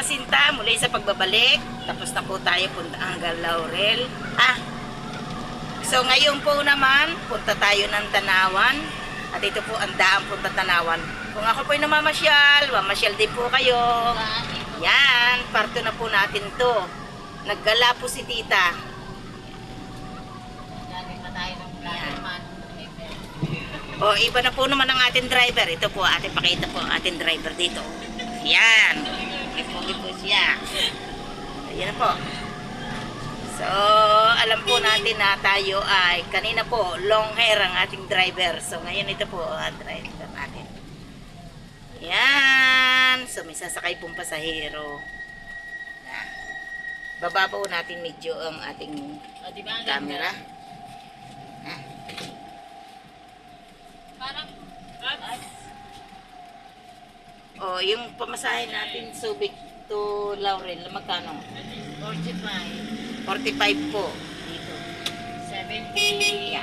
kasinta, muli sa pagbabalik. Tapos na po tayo punta hanggang Laurel. So ngayon po naman, punta tayo ng Tanawan. At ito po ang daang punta Tanawan. Kung ako po'y namamasyal, mamasyal din po kayo. Yan, parto na po natin to. Naggala po si tita. O, iba na po naman ang ating driver. Ito po, ating pakita po ang ating driver dito. Yan. May pogi po siya. Ayan po. So, alam po natin na tayo ay, kanina po, long hair ang ating driver. So, ngayon ito po ang driver natin. Yan. So, may sasakay pong pasahero. Yan. Baba po natin medyo ang ating camera. Parang yung pamasahe natin Subic to Laurel, magkano? 45. 45 po. Dito. 73.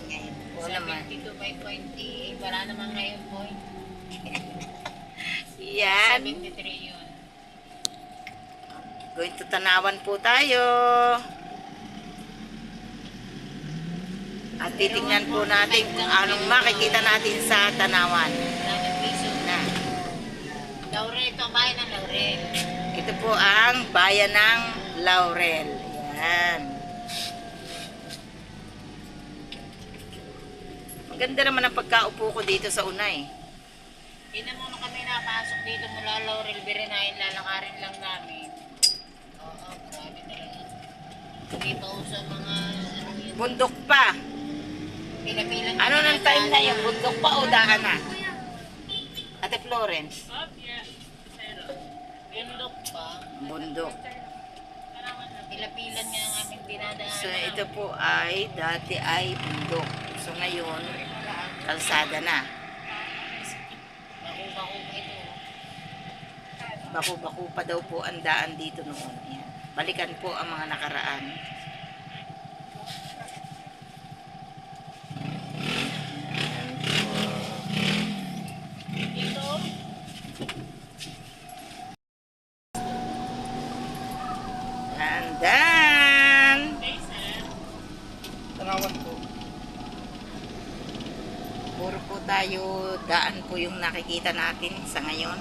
Ngayon po naman. 72 by 20. Wala naman ngayon point. Yan. 73 yun. Going to Tanawan po tayo. At titingnan po natin kung anong makikita natin sa Tanawan. 11 piso Na. Laurel, ito ang bayan ng Laurel. Ito po ang bayan ng Laurel. Yan. Maganda naman ang pagkaupo ko dito sa una eh. Hindi na muna kami napasok dito mula Laurel, Birinayan, lalakarin lang namin. Oo, grabe talaga. Hindi pa uso mga Bundok pa. pila-pila. Ano nang time na yun? Bundok pa o daan na? Ate Florence? Bundok pa. Bundok. Pila-pilan nga ang aming dinadaan. So ito po ay, dati ay bundok. So ngayon, kalsada na. Bako-bako pa ito. Bako-bako pa daw po ang daan dito noon. Ayan. Balikan po ang mga nakaraan. Dito, And then, Tanawan po. puro po tayo, daan po yung nakikita natin sa ngayon.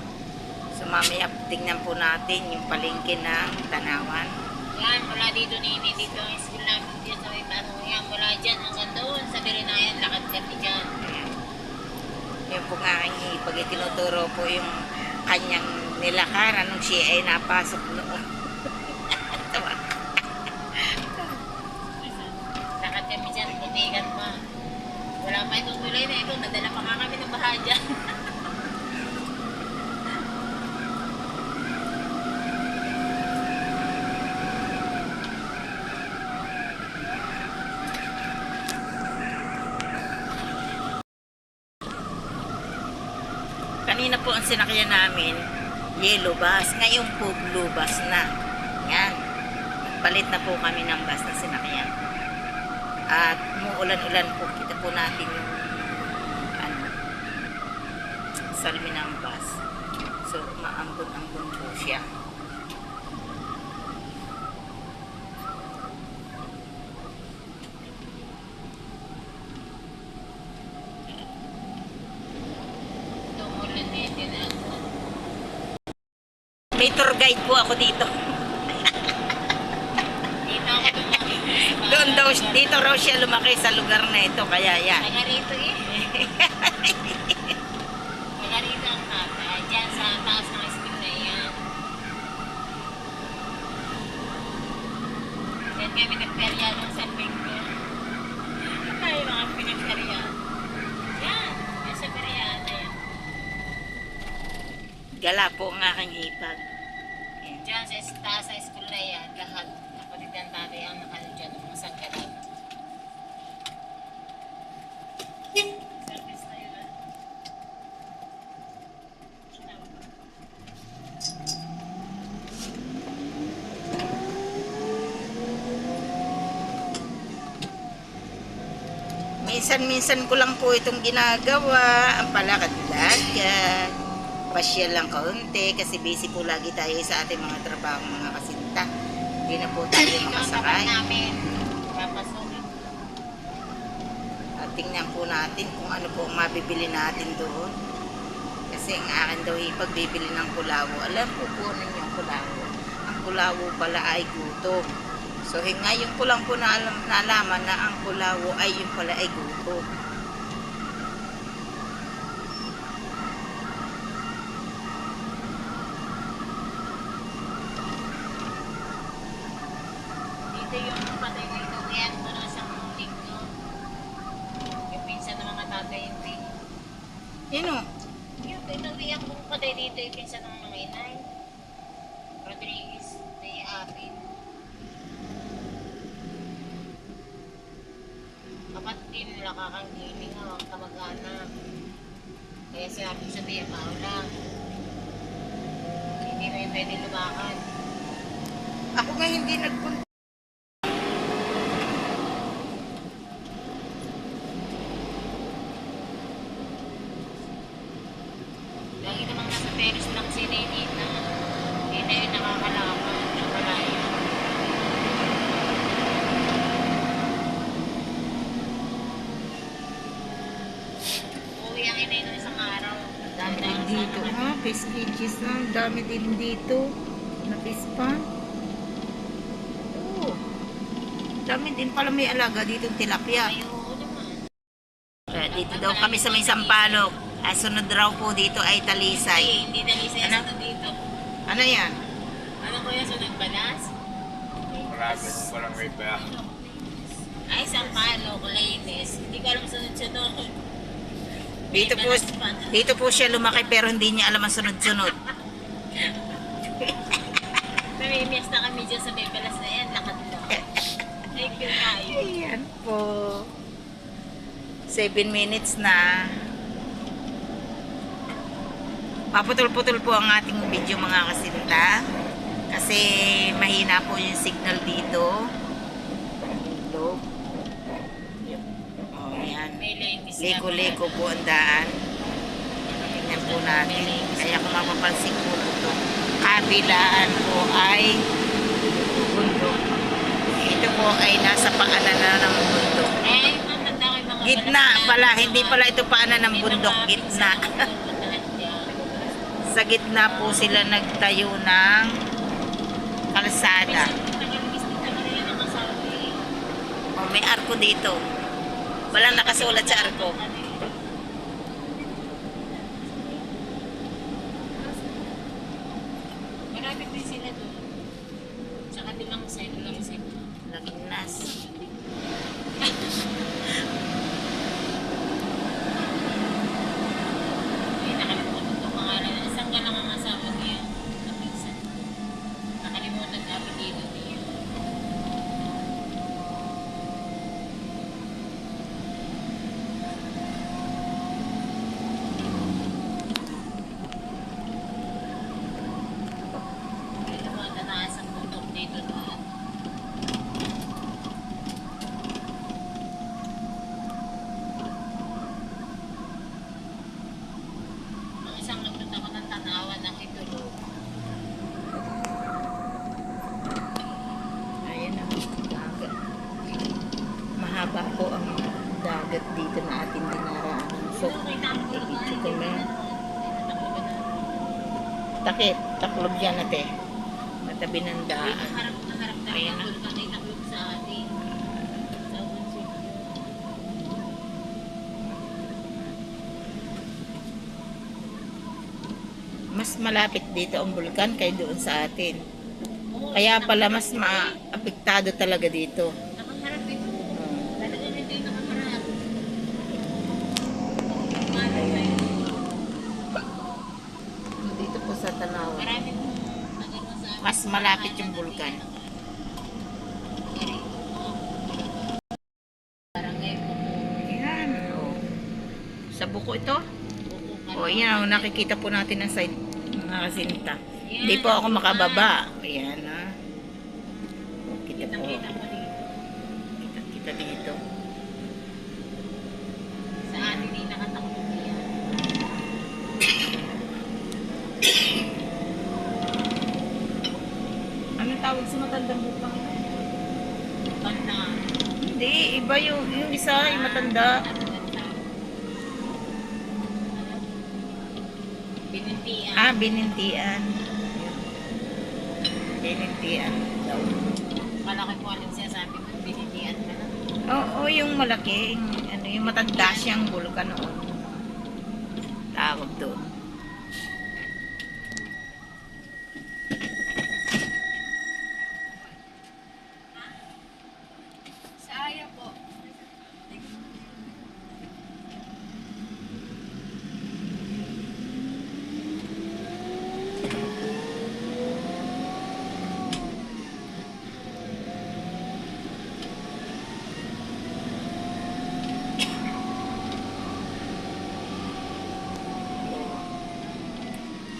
So mamaya tingnan po natin yung palengke ng Tanawan. yan, mula dito nini, dito ang school namin dito sa may tanong yan, mula dyan hanggang doon sa Birinayan, lakad kami dyan. Ayan. Yung po nga aking pag itinuturo po yung kanyang nilakaran nung siya ay napasok noon. Tawa. Lakad kami dyan, butikan pa. Wala pa itong tulay na ito, nadala pa nga kami ng baha dyan. Kanina po ang sinakyan namin, yellow bus. Ngayon po blue bus na. Yan. Palit na po kami ng bus na sinakyan. At umuulan-ulan po. Kita po natin yung salmi ng bus. So, maambon-ambon po siya. Tumulan din din ako. May tour guide po ako dito. Dito ako lumaki. Doon daw, dito raw siya lumaki sa lugar na ito. Kaya yan. Taga rito eh. Taga rito ang tata. Dyan sa taas ng school na yan. Dyan kami nagperya ng San Miguel. Tayo mga pinagperya. Yan. Yan sa perya na yan. Gala po ang aking hipag. Yan. Diyan sa taas ng school na yan, lahat kapatid ng tatay ang nakano dyan, ng mga sangkalan. Service na yun ah. Minsan-minsan ko lang po itong ginagawa, ang palakad-lakad. pasyal lang kaunti kasi busy po lagi tayo sa ating mga trabaho mga kasinta. Hindi na po tayo Ito ang tapat makasakay. namin. Papasukin. At tingnan po natin kung ano po ang mabibili natin doon. Kasi ang akin daw ipagbibili ng kulawo. Alam po po ninyo ang kulawo. Ang kulawo pala ay gutom. So ngayon ko lang po nalaman na ang kulawo ay yung pala ay gutom. Dito yung patay na inuwian ko na isang linggo. Yung pinsan ng mga tatay hindi. Sino? Yung inuwian ko patay dito yung pinsan ng mga inay. Rodriguez. May apin. Kapatid din nila kakanggiling ang kamag-anak. Kaya sinabi ko sa tiya, paulang. Hindi na yung pwede lumakad. Ako nga hindi nagpunta. Lagi namang nasa terrace lang si Nenita. Hindi na yung nakakalaman. Nakalayo. Uwi ang inay ng isang araw. Dami na yung Dito ha, fish kitchis na. Ang dami din dito. Na fish pa. Oo. Dami din pala may alaga dito tilapia. Ayaw naman. Kaya dito daw kami sa may Sampalok. Sunod raw po dito ay Talisay. Ay, hindi na isa Ano? sunod dito. Ano yan? Ano ko yung sunod balas? Marami parang may pa. Ay, Sampalo, Kulainis. Hindi ko alam sunod-sunod. Dito po siya lumaki pero hindi niya alam ang sunod-sunod. Namimias na kami dyan sa may balas na yan. Lakad na. Ay, tayo. Ayan po. 7 minutes na. Paputol-putol po ang ating video mga kasinta. Kasi mahina po yung signal dito. Hello. Oh, yan. May ladies na Liko-liko po ang daan. Tingnan po natin. Kaya kung mapapansin po ito, kabilaan po ay bundok. Ito po ay nasa paanan na ng bundok. Eh, matanda ko yung mga Gitna balas na- pala, hindi pala ito paanan ng May bundok, mga gitna. pinsan ko, puntahan dyan. Sa gitna po sila nagtayo ng kalsada. Minsan, tagalogis din naman nila ng asawa eh. Oh, may arko dito. Walang nakasulat sa arko. Marami din sila doon. Sa kabilang side lang sila. Laginas. Ay, nakalimutan ko pangalan. Isang ka lang ang asawa niya. Kapinsan. Nakalimutan ka apelido niya. May lumatanaas ang bundok dito doon. Ang isang nagpunta ko ng tanawan ng itulog. Ayan ang dagat. Mahaba po ang dagat dito na ating dinaraanan. So, ito kami. Takip, taklob yan ate. Matabi ng daan. Ayan na. Mas malapit dito ang bulkan kay doon sa atin. Kaya pala mas maapektado talaga dito. Nakaharap ito. Talaga nito yung nakaharap. Dito po sa Tanawan. Marami pong nagano sa amin. Mas malapit yung bulkan. Barangay po po. Ayan. Oh. Sa buko ito. O yan, oh, nakikita po natin ang side mga kasinta. Hindi po ako makababa. Ayan ha. Kita po. Kita mo dito. Kita dito. Sa atin ay nakatakbo yan. tawag sa matandang bukang ito. Tanda. Hindi, iba yung isa, yung matanda. Binintian. Ah, binintian. Binintian daw. Malaki po alin sinasabi mo, binintian ka na. Oo, yung malaki, yung matanda siyang bulkan noon. Tawag doon. Saya po.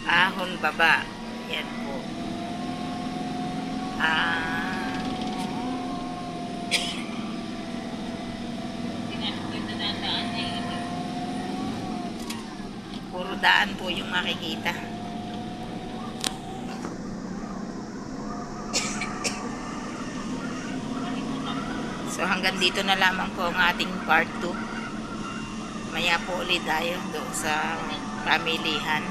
Ahon baba. Yan po. Ganda dadaan eh. Puro daan po yung makikita. So hanggang dito na lamang po ang ating part 2. Maya po ulit tayo doon sa pamilihan.